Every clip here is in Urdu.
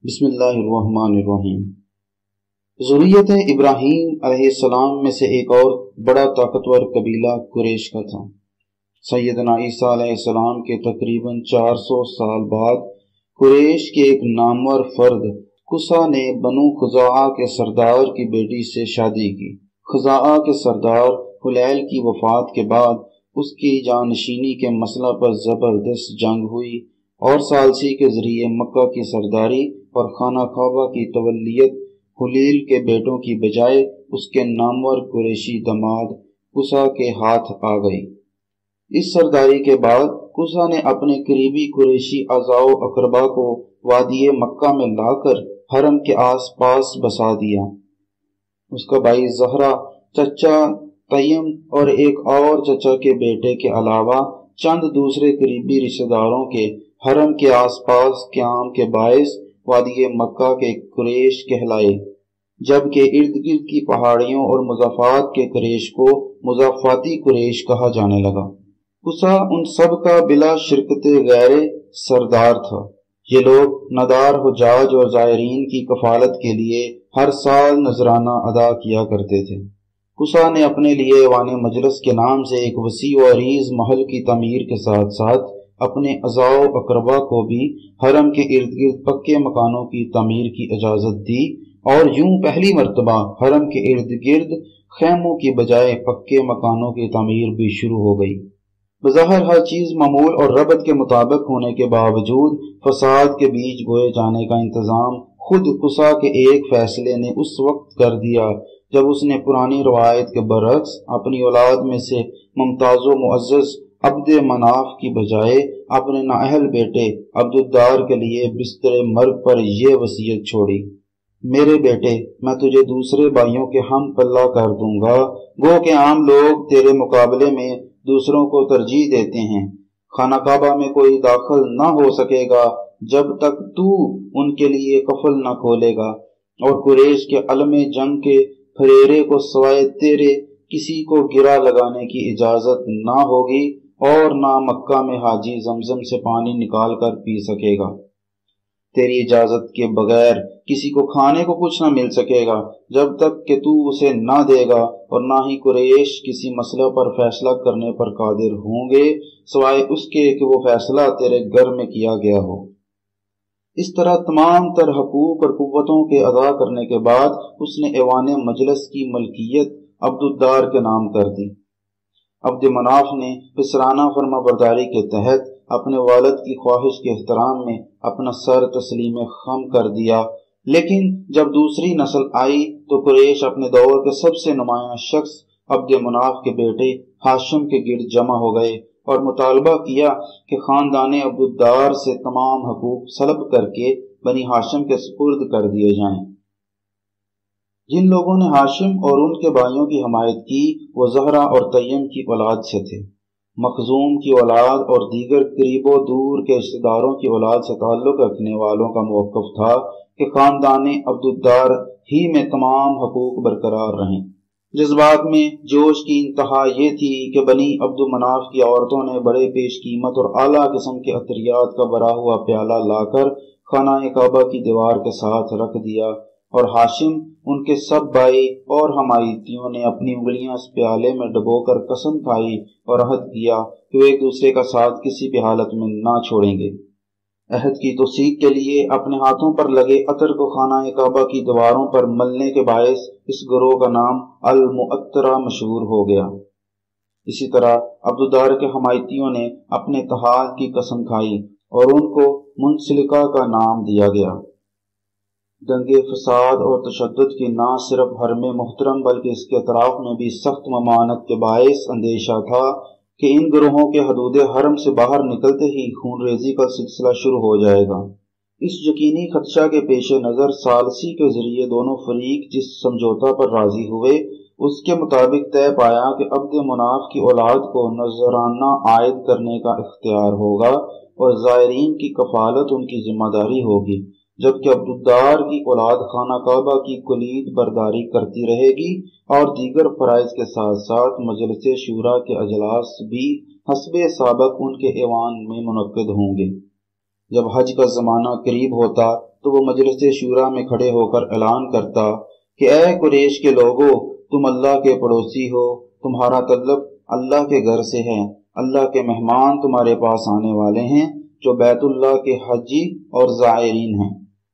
بسم اللہ الرحمن الرحیم۔ ذریت ابراہیم علیہ السلام میں سے ایک اور بڑا طاقتور قبیلہ قریش کا تھا۔ سیدنا عیسیٰ علیہ السلام کے تقریباً 400 سال بعد قریش کے ایک نامور فرد قصا نے بنو خزاعہ کے سردار کی بیٹی سے شادی کی۔ خزاعہ کے سردار حلیل کی وفات کے بعد اس کی جانشینی کے مسئلہ پر زبردست جنگ ہوئی اور ثالثی کے ذریعے مکہ کی سرداری اور خانہ کعبہ کی تولیت حلیل کے بیٹوں کی بجائے اس کے نامور قریشی داماد قصا کے ہاتھ آ گئی۔ اس سرداری کے بعد قصا نے اپنے قریبی قریشی اعضاء و اقربا کو وادی مکہ میں لا کر حرم کے آس پاس بسا دیا۔ اس کا بھائی زہرہ، چچا تیم اور ایک اور چچا کے بیٹے کے علاوہ چند دوسرے قریبی رشتہ داروں کے حرم کے آس پاس قیام کے باعث وادی مکہ کے قریش کہلائے، جبکہ ارد گرد کی پہاڑیوں اور مضافات کے قریش کو مضافاتی قریش کہا جانے لگا۔ قصا ان سب کا بلا شرکت غیر سردار تھا۔ یہ لوگ ندار حجاج اور زائرین کی کفالت کے لیے ہر سال نذرانہ ادا کیا کرتے تھے۔ قصا نے اپنے لیے ایوان مجلس کے نام سے ایک وسیع و عریض محل کی تعمیر کے ساتھ ساتھ اپنے اعضاء و اقربا کو بھی حرم کے ارد گرد پکے مکانوں کی تعمیر کی اجازت دی، اور یوں پہلی مرتبہ حرم کے ارد گرد خیموں کی بجائے پکے مکانوں کی تعمیر بھی شروع ہو گئی۔ بظاہر ہر چیز معمول اور ربط کے مطابق ہونے کے باوجود فساد کے بیج بوئے جانے کا انتظام خود قصا کے ایک فیصلے نے اس وقت کر دیا جب اس نے پرانی روایت کے برعکس اپنی اولاد میں سے ممتاز و معزز عبد مناف کی بجائے اپنے نااہل بیٹے عبد الدار کے لیے بستر مرگ پر یہ وصیت چھوڑی: میرے بیٹے، میں تجھے دوسرے بھائیوں کے ہم پلہ کر دوں گا، گو کہ عام لوگ تیرے مقابلے میں دوسروں کو ترجیح دیتے ہیں۔ خانہ کعبہ میں کوئی داخل نہ ہو سکے گا جب تک تو ان کے لیے قفل نہ کھولے گا، اور قریش کے علم جنگ کے پھریرے کو سوائے تیرے کسی کو گرا لگانے کی اجازت نہ ہوگی، اور نہ مکہ میں حاجی زمزم سے پانی نکال کر پی سکے گا۔ تیری اجازت کے بغیر کسی کو کھانے کو کچھ نہ مل سکے گا جب تک کہ تو اسے نہ دے گا، اور نہ ہی قریش کسی مسئلہ پر فیصلہ کرنے پر قادر ہوں گے سوائے اس کے کہ وہ فیصلہ تیرے گھر میں کیا گیا ہو۔ اس طرح تمام تر حقوق اور قوتوں کے ادا کرنے کے بعد اس نے ایوان مجلس کی ملکیت عبد الدار کے نام کر دی۔ عبد مناف نے پسرانہ فرما برداری کے تحت اپنے والد کی خواہش کے احترام میں اپنا سر تسلیم خم کر دیا، لیکن جب دوسری نسل آئی تو قریش اپنے دور کے سب سے نمایاں شخص عبد مناف کے بیٹے ہاشم کے گرد جمع ہو گئے اور مطالبہ کیا کہ خاندان عبد الدار سے تمام حقوق سلب کر کے بنی ہاشم کے سپرد کر دیے جائیں۔ جن لوگوں نے ہاشم اور ان کے بھائیوں کی حمایت کی وہ زہرہ اور تیم کی اولاد سے تھے۔ مخزوم کی اولاد اور دیگر قریب و دور کے رشتہ داروں کی اولاد سے تعلق رکھنے والوں کا موقف تھا کہ خاندان عبد الدار ہی میں تمام حقوق برقرار رہیں۔ جذبات میں جوش کی انتہا یہ تھی کہ بنی عبد مناف کی عورتوں نے بڑے پیش قیمت اور اعلیٰ قسم کے عطریات کا بھرا ہوا پیالہ لا کر خانہ کعبہ کی دیوار کے ساتھ رکھ دیا، اور ہاشم، ان کے سب بھائی اور حمایتیوں نے اپنی انگلیاں اس پیالے میں ڈبو کر قسم کھائی اور عہد کیا کہ وہ ایک دوسرے کا ساتھ کسی بھی حالت میں نہ چھوڑیں گے۔ عہد کی توثیق کے لیے اپنے ہاتھوں پر لگے عطر کو خانہ کعبہ کی دیواروں پر ملنے کے باعث اس گروہ کا نام المعطرہ مشہور ہو گیا۔ اسی طرح عبد الدار کے حمایتیوں نے اپنے اتحاد کی قسم کھائی اور ان کو منسلکہ کا نام دیا گیا۔ دنگے فساد اور تشدد کی نہ صرف حرم محترم بلکہ اس کے اطراف میں بھی سخت ممانعت کے باعث اندیشہ تھا کہ ان گروہوں کے حدود حرم سے باہر نکلتے ہی خون ریزی کا سلسلہ شروع ہو جائے گا۔ اس یقینی خدشہ کے پیش نظر ثالثی کے ذریعے دونوں فریق جس سمجھوتا پر راضی ہوئے اس کے مطابق طے پایا کہ عبد مناف کی اولاد کو نذرانہ عائد کرنے کا اختیار ہوگا اور زائرین کی کفالت ان کی ذمہ داری ہوگی، جبکہ عبد الدار کی اولاد خانہ کعبہ کی کلید برداری کرتی رہے گی، اور دیگر فرائض کے ساتھ ساتھ مجلس شورا کے اجلاس بھی حسب سابق ان کے ایوان میں منعقد ہوں گے۔ جب حج کا زمانہ قریب ہوتا تو وہ مجلس شورا میں کھڑے ہو کر اعلان کرتا کہ اے قریش کے لوگو، تم اللہ کے پڑوسی ہو، تمہارا تعلق اللہ کے گھر سے ہے، اللہ کے مہمان تمہارے پاس آنے والے ہیں جو بیت اللہ کے حجی اور زائرین ہیں،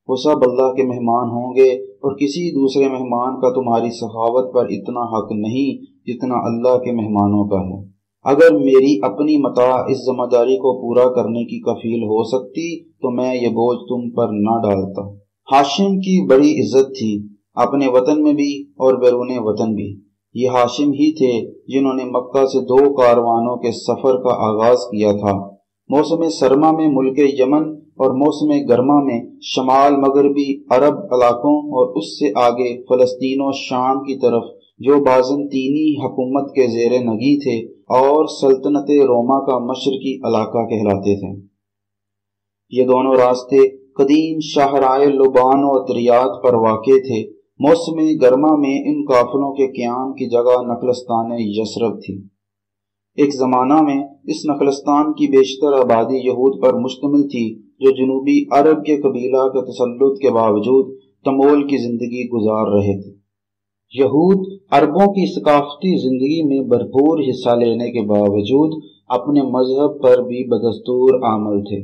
وہ سب اللہ کے مہمان ہوں گے، اور کسی دوسرے مہمان کا تمہاری سخاوت پر اتنا حق نہیں جتنا اللہ کے مہمانوں کا ہے۔ اگر میری اپنی متاع اس ذمہ داری کو پورا کرنے کی کفیل ہو سکتی تو میں یہ بوجھ تم پر نہ ڈالتا۔ ہاشم کی بڑی عزت تھی، اپنے وطن میں بھی اور بیرون وطن بھی۔ یہ ہاشم ہی تھے جنہوں نے مکہ سے 2 کاروانوں کے سفر کا آغاز کیا تھا، موسم سرما میں ملک یمن اور موسم گرما میں شمال مغربی عرب علاقوں، اور اس سے آگے فلسطین و شام کی طرف جو بازنطینی حکومت کے زیر نگی تھے اور سلطنت روما کا مشرقی علاقہ کہلاتے تھے۔ یہ دونوں راستے قدیم شاہراہ لبان و طریات پر واقع تھے۔ موسم گرما میں ان قافلوں کے قیام کی جگہ نخلستان یثرب تھی۔ ایک زمانہ میں اس نخلستان کی بیشتر آبادی یہود پر مشتمل تھی جو جنوبی عرب کے قبیلہ کے تسلط کے باوجود تمول کی زندگی گزار رہے تھے۔ یہود عربوں کی ثقافتی زندگی میں بھرپور حصہ لینے کے باوجود اپنے مذہب پر بھی بدستور عمل تھے۔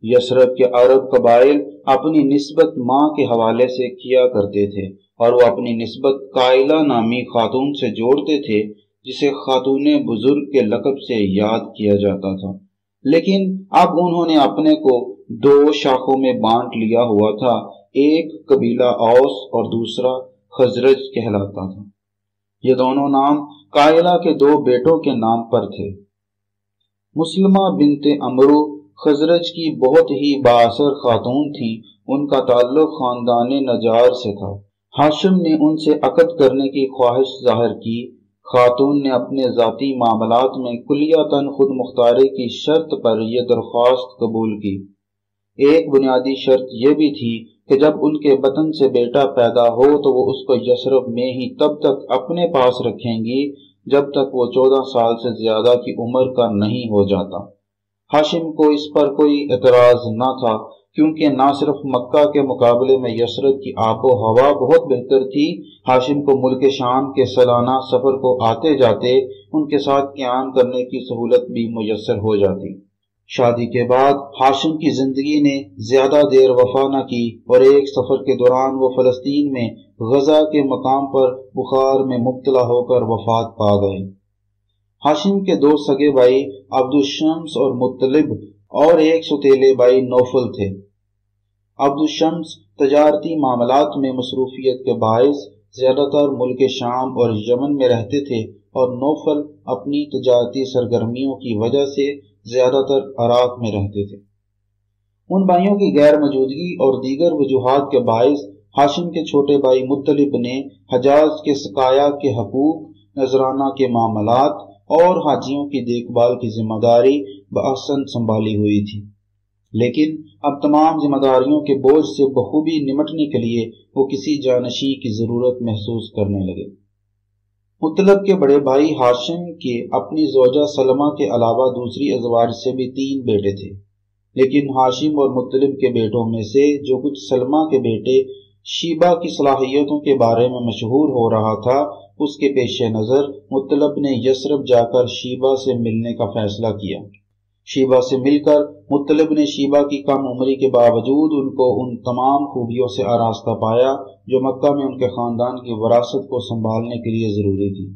یثرب کے عرب قبائل اپنی نسبت ماں کے حوالے سے کیا کرتے تھے، اور وہ اپنی نسبت قائلہ نامی خاتون سے جوڑتے تھے جسے خاتون بزرگ کے لقب سے یاد کیا جاتا تھا، لیکن اب انہوں نے اپنے کو 2 شاخوں میں بانٹ لیا ہوا تھا، ایک قبیلہ اوس اور دوسرا خزرج کہلاتا تھا۔ یہ دونوں نام قائلہ کے 2 بیٹوں کے نام پر تھے۔ مسلمہ بنت عمرو خزرج کی بہت ہی بااثر خاتون تھی، ان کا تعلق خاندان نجار سے تھا۔ ہاشم نے ان سے عقد کرنے کی خواہش ظاہر کی۔ خاتون نے اپنے ذاتی معاملات میں کلیتاً خود مختاری کی شرط پر یہ درخواست قبول کی۔ ایک بنیادی شرط یہ بھی تھی کہ جب ان کے بطن سے بیٹا پیدا ہو تو وہ اس کو یثرب میں ہی تب تک اپنے پاس رکھیں گی جب تک وہ 14 سال سے زیادہ کی عمر کا نہیں ہو جاتا۔ ہاشم کو اس پر کوئی اعتراض نہ تھا، کیونکہ نہ صرف مکہ کے مقابلے میں یثرب کی آب و ہوا بہت بہتر تھی، ہاشم کو ملک شام کے سالانہ سفر کو آتے جاتے ان کے ساتھ قیام کرنے کی سہولت بھی میسر ہو جاتی۔ شادی کے بعد ہاشم کی زندگی نے زیادہ دیر وفا نہ کی، اور ایک سفر کے دوران وہ فلسطین میں غزہ کے مقام پر بخار میں مبتلا ہو کر وفات پا گئے۔ ہاشم کے 2 سگے بھائی عبدالشمس اور مطلب اور ایک سوتیلے بھائی نوفل تھے۔ عبدالشمس تجارتی معاملات میں مصروفیت کے باعث زیادہ تر ملک شام اور یمن میں رہتے تھے، اور نوفل اپنی تجارتی سرگرمیوں کی وجہ سے زیادہ تر عراق میں رہتے تھے۔ ان بھائیوں کی غیر موجودگی اور دیگر وجوہات کے باعث ہاشم کے چھوٹے بھائی مطلب نے حجاز کے سقایا کے حقوق، نذرانہ کے معاملات اور حاجیوں کی دیکھ بھال کی ذمہ داری بآسن سنبھالی ہوئی تھی، لیکن اب تمام ذمہ داریوں کے بوجھ سے بخوبی نمٹنے کے لیے وہ کسی جانشین کی ضرورت محسوس کرنے لگے۔ مطلب کے بڑے بھائی ہاشم کے اپنی زوجہ سلمہ کے علاوہ دوسری ازواج سے بھی 3 بیٹے تھے، لیکن ہاشم اور مطلب کے بیٹوں میں سے جو کچھ سلمہ کے بیٹے شیبہ کی صلاحیتوں کے بارے میں مشہور ہو رہا تھا، اس کے پیش نظر مطلب نے یثرب جا کر شیبہ سے ملنے کا فیصلہ کیا۔ شیبہ سے مل کر مطلب نے شیبہ کی کم عمری کے باوجود ان کو ان تمام خوبیوں سے آراستہ پایا جو مکہ میں ان کے خاندان کی وراثت کو سنبھالنے کے لیے ضروری تھی۔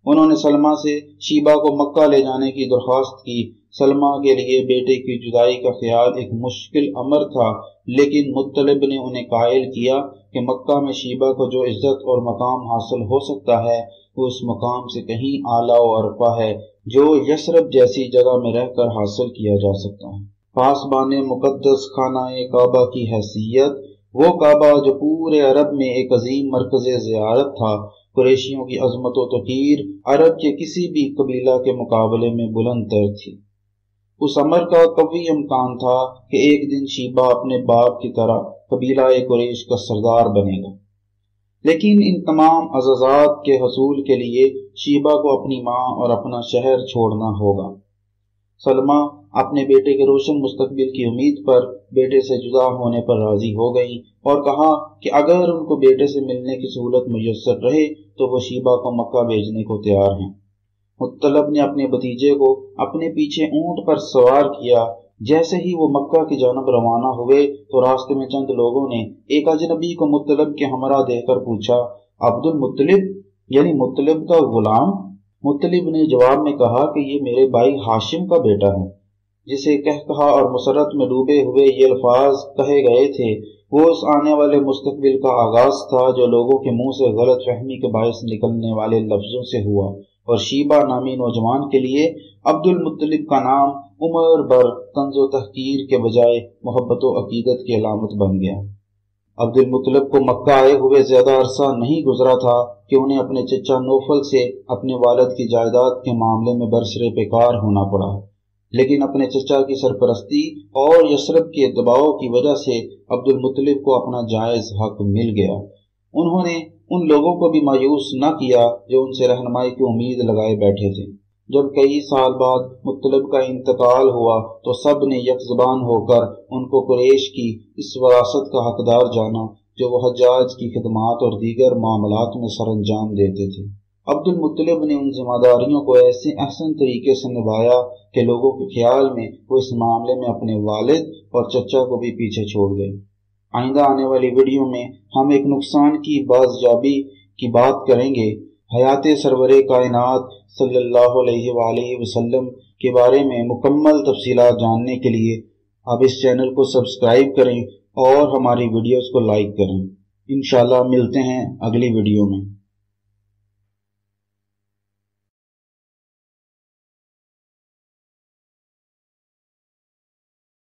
انہوں نے سلمہ سے شیبہ کو مکہ لے جانے کی درخواست کی۔ سلمہ کے لیے بیٹے کی جدائی کا خیال ایک مشکل امر تھا، لیکن مطلب نے انہیں قائل کیا کہ مکہ میں شیبہ کو جو عزت اور مقام حاصل ہو سکتا ہے وہ اس مقام سے کہیں اعلیٰ و ارفع ہے جو یثرب جیسی جگہ میں رہ کر حاصل کیا جا سکتا ہے۔ پاسبان مقدس خانہ کعبہ کی حیثیت، وہ کعبہ جو پورے عرب میں ایک عظیم مرکز زیارت تھا، قریشیوں کی عظمت و توقیر عرب کے کسی بھی قبیلہ کے مقابلے میں بلند تر تھی۔ اس امر کا قوی امکان تھا کہ ایک دن شیبہ اپنے باپ کی طرح قبیلہ قریش کا سردار بنے گا، لیکن ان تمام اعزازات کے حصول کے لیے شیبہ کو اپنی ماں اور اپنا شہر چھوڑنا ہوگا۔ سلمہ اپنے بیٹے کے روشن مستقبل کی امید پر بیٹے سے جدا ہونے پر راضی ہو گئیں اور کہا کہ اگر ان کو بیٹے سے ملنے کی سہولت میسر رہے تو وہ شیبہ کو مکہ بھیجنے کو تیار ہیں۔ مطلب نے اپنے بھتیجے کو اپنے پیچھے اونٹ پر سوار کیا۔ جیسے ہی وہ مکہ کی جانب روانہ ہوئے تو راستے میں چند لوگوں نے ایک اجنبی کو مطلب کے ہمراہ دیکھ کر پوچھا، عبد المطلب یعنی مطلب کا غلام؟ مطلب نے جواب میں کہا کہ یہ میرے بھائی ہاشم کا بیٹا ہے، جسے کہا اور مسرت میں ڈوبے ہوئے یہ الفاظ کہے گئے تھے وہ اس آنے والے مستقبل کا آغاز تھا جو لوگوں کے منہ سے غلط فہمی کے باعث نکلنے والے لفظوں سے ہوا، اور شیبہ نامی نوجوان کے لیے عبد المطلب کا نام عمر بر طنز و تحقیر کے بجائے محبت و عقیدت کی علامت بن گیا۔ عبد المطلب کو مکہ آئے ہوئے زیادہ عرصہ نہیں گزرا تھا کہ انہیں اپنے چچا نوفل سے اپنے والد کی جائیداد کے معاملے میں برسر پیکار ہونا پڑا، لیکن اپنے چچا کی سرپرستی اور یثرب کے دباؤ کی وجہ سے عبد المطلب کو اپنا جائز حق مل گیا۔ انہوں نے ان لوگوں کو بھی مایوس نہ کیا جو ان سے رہنمائی کی امید لگائے بیٹھے تھے۔ جب کئی سال بعد مطلب کا انتقال ہوا تو سب نے یک زبان ہو کر ان کو قریش کی اس وراثت کا حقدار جانا جو وہ حجاج کی خدمات اور دیگر معاملات میں سر انجام دیتے تھے۔ عبد المطلب نے ان ذمہ داریوں کو ایسے احسن طریقے سے نبھایا کہ لوگوں کے خیال میں وہ اس معاملے میں اپنے والد اور چچا کو بھی پیچھے چھوڑ گئے۔ آئندہ آنے والی ویڈیو میں ہم ایک نقصان کی بازیابی کی بات کریں گے۔ حیات سرور کائنات صلی اللہ علیہ وآلہ وسلم کے بارے میں مکمل تفصیلات جاننے کے لیے آپ اس چینل کو سبسکرائب کریں اور ہماری ویڈیوز کو لائک کریں۔ انشاءاللہ ملتے ہیں اگلی ویڈیو میں۔